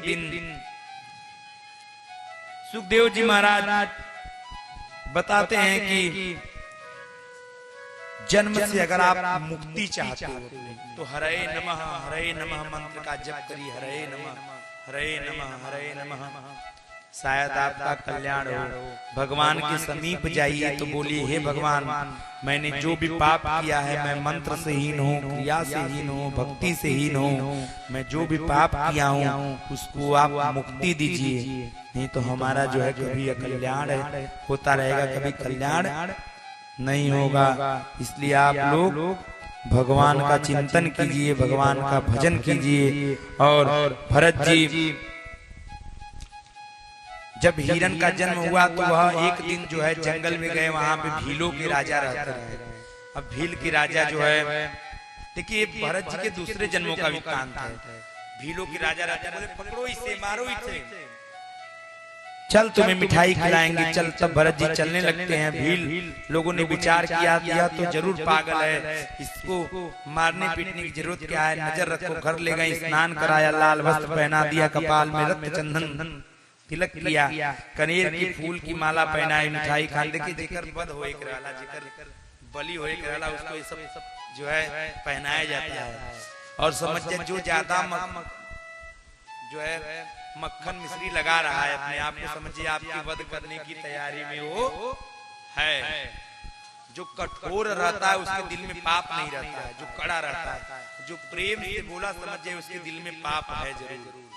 एक दिन सुखदेव जी महाराज बताते हैं कि जन्म से अगर आप मुक्ति चाहते हो तो हरे नमः मंत्र का जप करिए। हरे नमः हरे नमः, शायद आपका कल्याण हो। भगवान के समीप जाइए तो बोलिए, हे भगवान, मैंने जो भी पाप किया है, मैं मंत्र से हीन हूँ, क्रिया से हीन हूँ, भक्ति से हीन हूँ, मैं जो भी पाप किया हूँ उसको आप मुक्ति दीजिए, नहीं तो हमारा जो है कभी अकल्याण होता रहेगा, कभी कल्याण नहीं होगा। इसलिए आप लोग भगवान का चिंतन कीजिए, भगवान का भजन कीजिए। और भरत जी जब हिरण का जन्म हुआ तो वह एक दिन जो है जंगल में गए, वहां पे भीलों के राजा रहते रहे। अब भील के राजा जो है, देखिए भरत जी के दूसरे जन्मों का वृत्तांत है। भीलों के राजा रहते, बोले पकड़ो इसे, मारो इसे, चल तुम्हें मिठाई खिलाएंगे, चल। तब भरत जी चलने लगते हैं। भील लोगों ने विचार किया तो जरूर पागल है, इसको मारने पीटने की जरूरत क्या है, नजर रखो। घर ले गए, स्नान कराया, लाल वस्त्र पहना दिया, कपाल में रक्त चंदन तिलक किया, कनेर की फूल की माला पहनाई, मिठाई खाने। देखिए जेकर बद होए कराला, जेकर बलि होए कराला, उसको ये सब जो है पहनाया जाता है। और समझिए जो ज्यादा जो है मक्खन मिश्री लगा रहा है अपने आप को, समझिए आपकी वध करने की तैयारी में वो है। जो कठोर रहता है उसके दिल में पाप नहीं रहता है, जो कड़ा रहता है, जो प्रेम से बोला, समझिए उसके दिल में पाप है जरूर।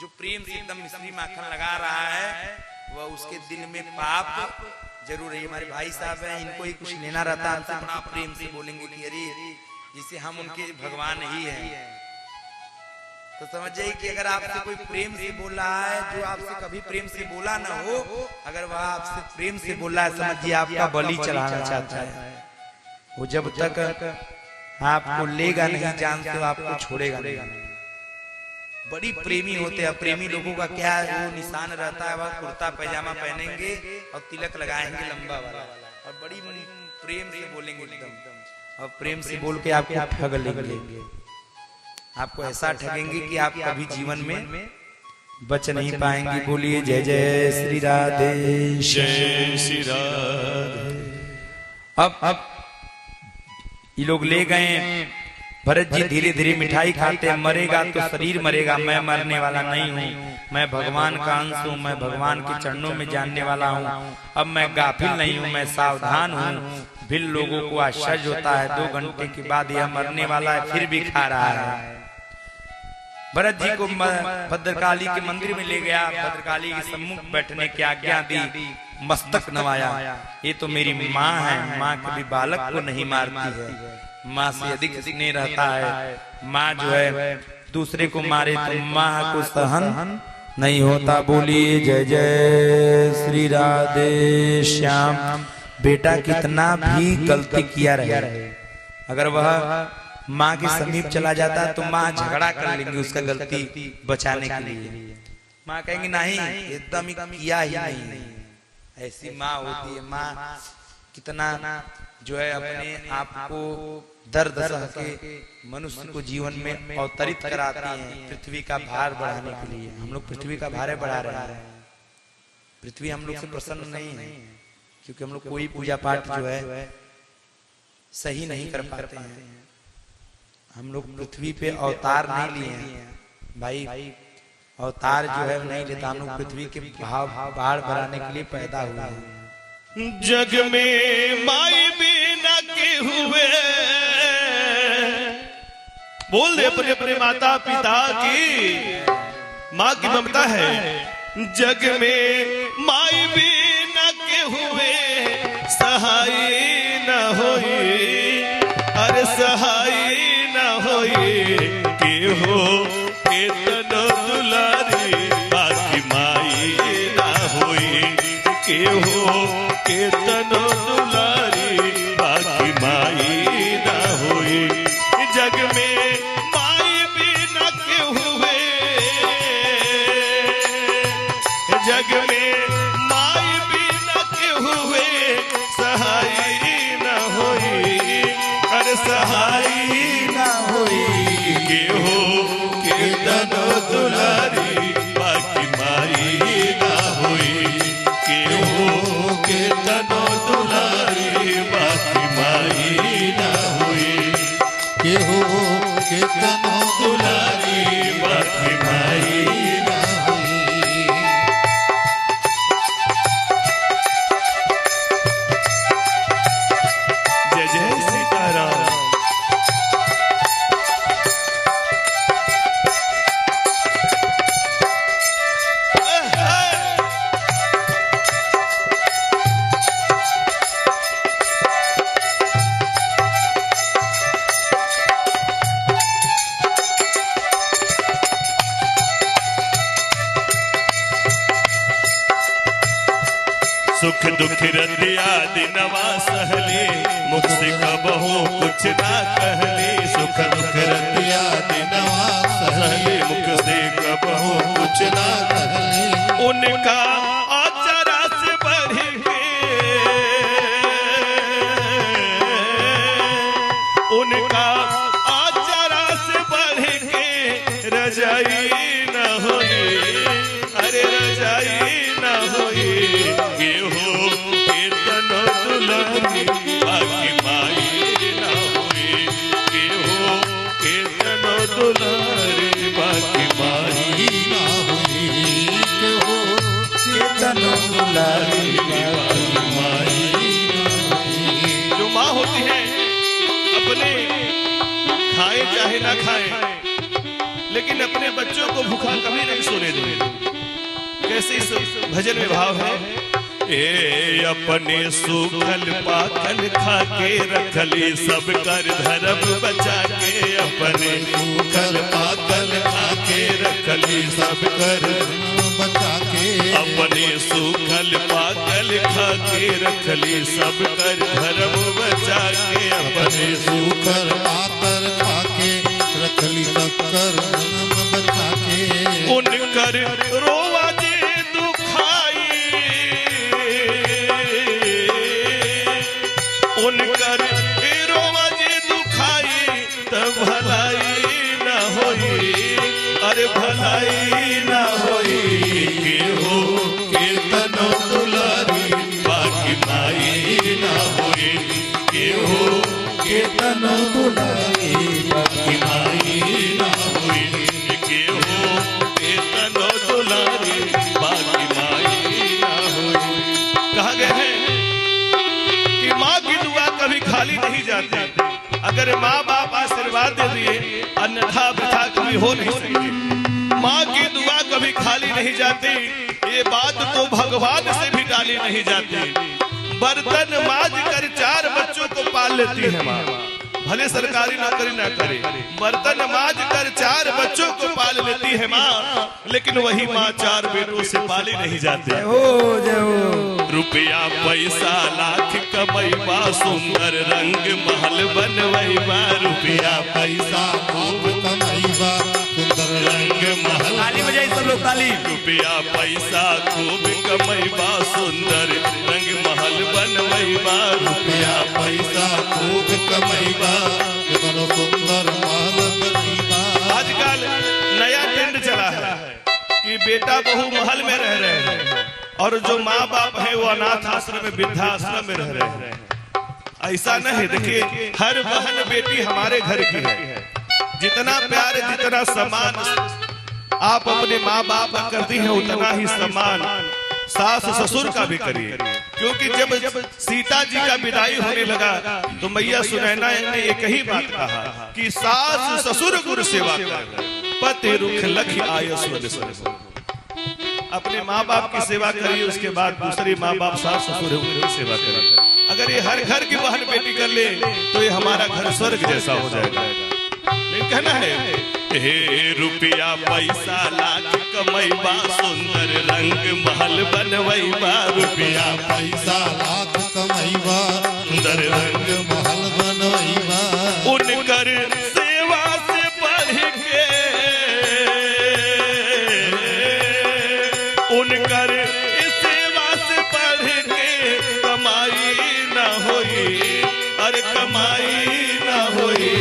जो प्रेम से एकदम मिश्री माखन लगा रहा है वह उसके दिल में पाप जरूर है। हमारे भाई साहब हैं, इनको ही कुछ लेना रहता है, हमसे बड़ा प्रेम से बोलेंगे कि अरे जिसे हम उनके भगवान ही हैं। तो समझिए कि अगर आपसे कोई प्रेम से बोल रहा है, जो आपसे कभी प्रेम से बोला ना हो, अगर वह आपसे प्रेम से बोल रहा है, समझिए आपका बलि चढ़ाना चाहता है। वो जब तक आपको लेगा नहीं जान से आपको छोड़ेगा नहीं। बड़ी प्रेमी होते हैं। प्रेमी लोगों का क्या वो निशान रहता है, वह कुर्ता पैजामा पहनेंगे और तिलक लगाएंगे लंबा वाला, और बड़ी प्रेम से बोलेंगे एकदम, और प्रेम से बोल के आपको ठग लेंगे। आपको ऐसा ठगेंगे कि आप कभी जीवन में बच नहीं पाएंगे। बोलिए जय जय श्री राधे, जय श्री राधे। अब ये लोग ले गए। भरत जी धीरे धीरे मिठाई खाते, मरेगा तो शरीर मरेगा, मैं मरने वाला नहीं हूँ, मैं भगवान का अंश हूँ, मैं भगवान के चरणों में जानने वाला हूँ। अब मैं गाफिल नहीं हूँ, मैं सावधान हूँ। भील लोगों को आश्चर्य होता है, 2 घंटे के बाद यह मरने वाला है, फिर भी खा रहा है। भरत जी को भद्रकाली के मंदिर में ले गया, भद्रकाली के सम्मुख बैठने की आज्ञा दी, मस्तक नवाया। ये तो मेरी माँ है, माँ कभी बालक को नहीं मारती है, माँ से अधिक स्नेह रहता है। माँ जो है दूसरे को मारे तो माँ को सहन नहीं होता। बोलिए जय जय श्री राधे श्याम। बेटा कितना भी गलती किया रहे, अगर वह माँ के समीप चला जाता है तो माँ झगड़ा कर लेंगी उसका गलती बचाने के लिए। माँ कहेंगी नहीं, एकदम ही किया ही नहीं। ऐसी माँ होती है। माँ कितना जो है अपने आप को दर्द सह के मनुष्य को जीवन में अवतरित कराती हैं, पृथ्वी का भार बढ़ाने के लिए। हम लोग पृथ्वी का भार बढ़ा रहे हैं। पृथ्वी हम लोग से प्रसन्न नहीं है, क्योंकि हम लोग कोई पूजा पाठ जो है सही नहीं कर पाते हैं। हम लोग पृथ्वी पे अवतार नहीं लिए हैं भाई, अवतार जो है नहीं लेता। हम लोग पृथ्वी के भार बढ़ाने के लिए पैदा हुए हैं। जग में माई बिना के हुए, बोल दे अपने अपने माता पिता की, माँ की ममता है। जग में माई बिना के हुए, सहाय न होई, अरे सहाय न होई, के हो केतनो दुलारी, बाकी माई न होई, के हो केतनो दुलारी, बाकी माई न होई। जग में माई बिना के हुए, जग में माई बिना के हुए, सहाय न होई, अरे सहाय न होई, के हो केतनो दुलारी। सुख दुख रतिया दिनवा सहली मुख से कबहू कुछ ना कहली सुख दुख रतिया दिनवा सहली मुख से कबहू कुछ ना कहली उनका आचरा से बढ़ के उनका आचरा से बढ़ के रजाई न होई अरे रजाई न होई के हो कीर्तन दुलारी बाकी माई न होई के हो कीर्तन दुलारी बाकी माई न होई के हो कीर्तन दुलारी बाकी माई न होई। जो माँ होती है अपने खाए चाहे ना खाए लेकिन अपने बच्चों को भूखा कभी नहीं सोने दे। कैसे इस भजन में भाव है ए अपने सूखल पाकल खा के रखली सब कर धर्म बचा के अपने सूखल पाकल खा के रखली सब कर बचा के अपने सूखल पाकल खा के रखली सब कर धर्म बचा के अपने सूखल पाकल खा के रखली सब कर धर्म बचा के उनकर रोवा जे दुखाई उनकर रोवा जे दुखाई तब भलाई न होई अरे भलाई न होई के हो कीर्तन दुलारी बाकी माई न होई के हो कीर्तन दुलारी बाकी माई न होई के हो कीर्तन दुलारी बाकी माई न होई। कहा गया है कि माँ की दुआ कभी खाली नहीं जाती। अगर माँ बाप आशीर्वाद दे दिए अन्यथा वृथा कभी हो नहीं सकती। माँ की दुआ कभी खाली नहीं जाती। ये बात तो भगवान से भी टाली नहीं जाती। बर्तन माज कर 4 बच्चों को पाल लेती है माँ भले सरकारी नौकरी ना करे बर्तन माज कर 4 बच्चों को पाल लेती है माँ लेकिन वही माँ 4 बेटों से पाली नहीं जाती। रुपया पैसा लाख कमैबा सुंदर रंग महल बनवैबा रुपया पैसा खूब कमैबा सुंदर रंग महल ताली बजाई सब लोग ताली। रुपया पैसा खूब कमैबा सुंदर रंग महल बनवैबा रुपया पैसा खूब कमैबा सुंदर महल बनवैबा। आजकल नया ट्रेंड चला है कि बेटा बहू महल में रह रहे हैं और जो माँ बाप है वो अनाथ आश्रम में वृद्धाश्रम में रह रहे हैं। ऐसा नहीं, देखिए हर बहन बेटी हमारे घर की है। जितना प्यार जितना सम्मान आप अपने माँ बाप का करती हैं उतना ही सम्मान सास ससुर का भी करिए। क्योंकि जब सीता जी का विदाई होने लगा तो मैया सुनैना ने एक ही बात कहा कि सास ससुर गुरु सेवा कर पति रुख लखी आयस। अपने माँ बाप की सेवा करिए उसके बाद दूसरे माँ बाप सास ससुर है उनकी सेवा करिए। अगर ये हर घर की बहन बेटी कर ले तो ये हमारा घर स्वर्ग जैसा हो जाएगा। नहीं कहना है हे रुपया पैसा लाख कमैबा सुंदर रंग महल बनवैबा रुपया पैसा लाख कमैबा सुंदर रंग महल बनवैबा उनकर सेवा से बढ़ के उनकर सेवा से बढ़ के कमाई न होई अरे कमाई न होई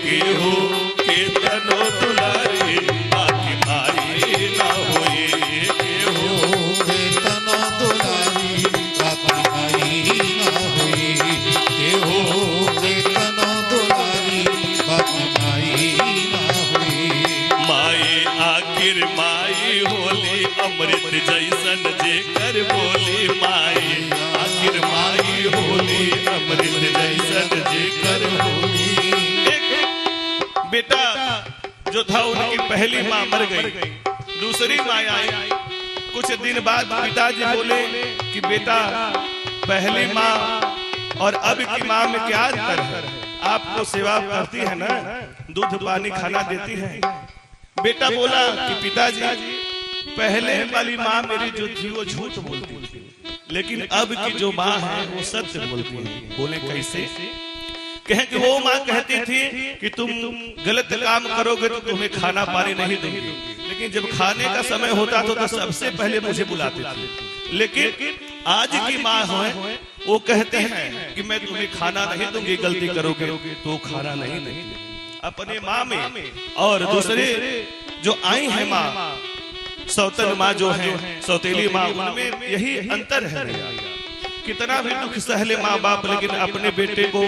के हो कीर्तनो दुलारी बाकी माई न होई के हो कीर्तनो दुलारी बाकी माई न होई के हो कीर्तनो दुलारी बाकी माई न होई। माई आखिर माई होली अमृत जैसन जेकर बोली माई आखिर माई होली अमृत जैसन जेकर होली। बेटा जो था उनकी पहली माँ मर गई दूसरी माँ आई। कुछ दिन बाद पिताजी बोले कि बेटा पहली माँ और अब की माँ में क्या अंतर है? आपको सेवा करती है ना दूध पानी खाना देती है। बेटा बोला कि पिताजी पहले वाली माँ मेरी जो थी वो झूठ बोलती थी लेकिन अब की जो माँ है वो सत्य बोलती है। बोले कैसे? कहें कि वो माँ कहती थी कि तुम गलत काम करोगे तो तुम्हें खाना पानी नहीं दूंगी, लेकिन जब खाने का समय होता तो सबसे पहले मुझे बुलाते थे। लेकिन आज की माँ है वो कहते हैं कि मैं तुम्हें खाना नहीं दूंगी, गलती करोगे तो खाना नहीं देंगे। अपने माँ में और दूसरे जो आई है माँ, सौतन माँ जो है, सौतेली माँ, उनमें यही अंतर है। कितना भी दुख सहले माँ बाप, लेकिन अपने बेटे को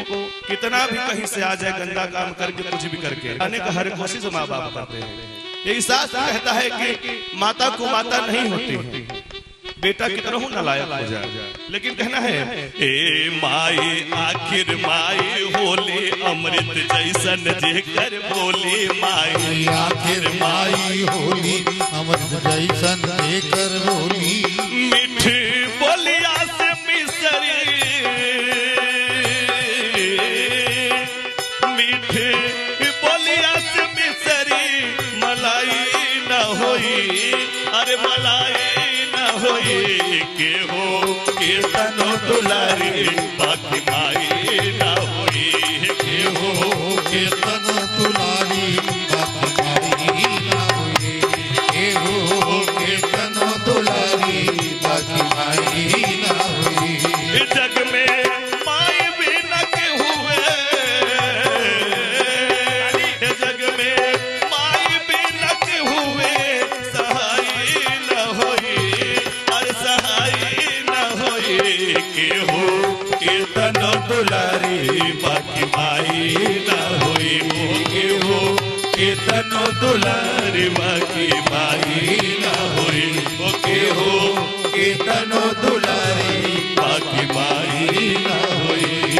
कितना भी कहीं से आ जाए गंदा काम करके कुछ भी करके आने का हर कोशिश माँ बाप करते हैं। यही शास्त्र कहता है कि माता को माता नहीं होती है, बेटा कितना हूँ नालायक हो जाए। लेकिन कहना है ए माई आखिर माई होले अमृत जैसन जेकर बोले माई, आखिर माई होली अमृत जैसन जेकर बोली, मीठी बोलिया से मिसरी, मीठी बोलिया से मिसरी मलाई न होई, अरे मलाई के हो के तनो दुलारी बाकी माई ना होई, के हो के तनो दुलारी बाकी माई ना होई, के हो के तनो दुलारी बाकी माई ना होई। जग में माई भी न के हुए, जग में माई भी न के हुए, सहाय न होई, के हो के तनो दुलारी बाकी माई ना होई, के हो के तनो दुलारी बाकी माई ना होई, के हो के तनो दुलारी बाकी माई ना होई।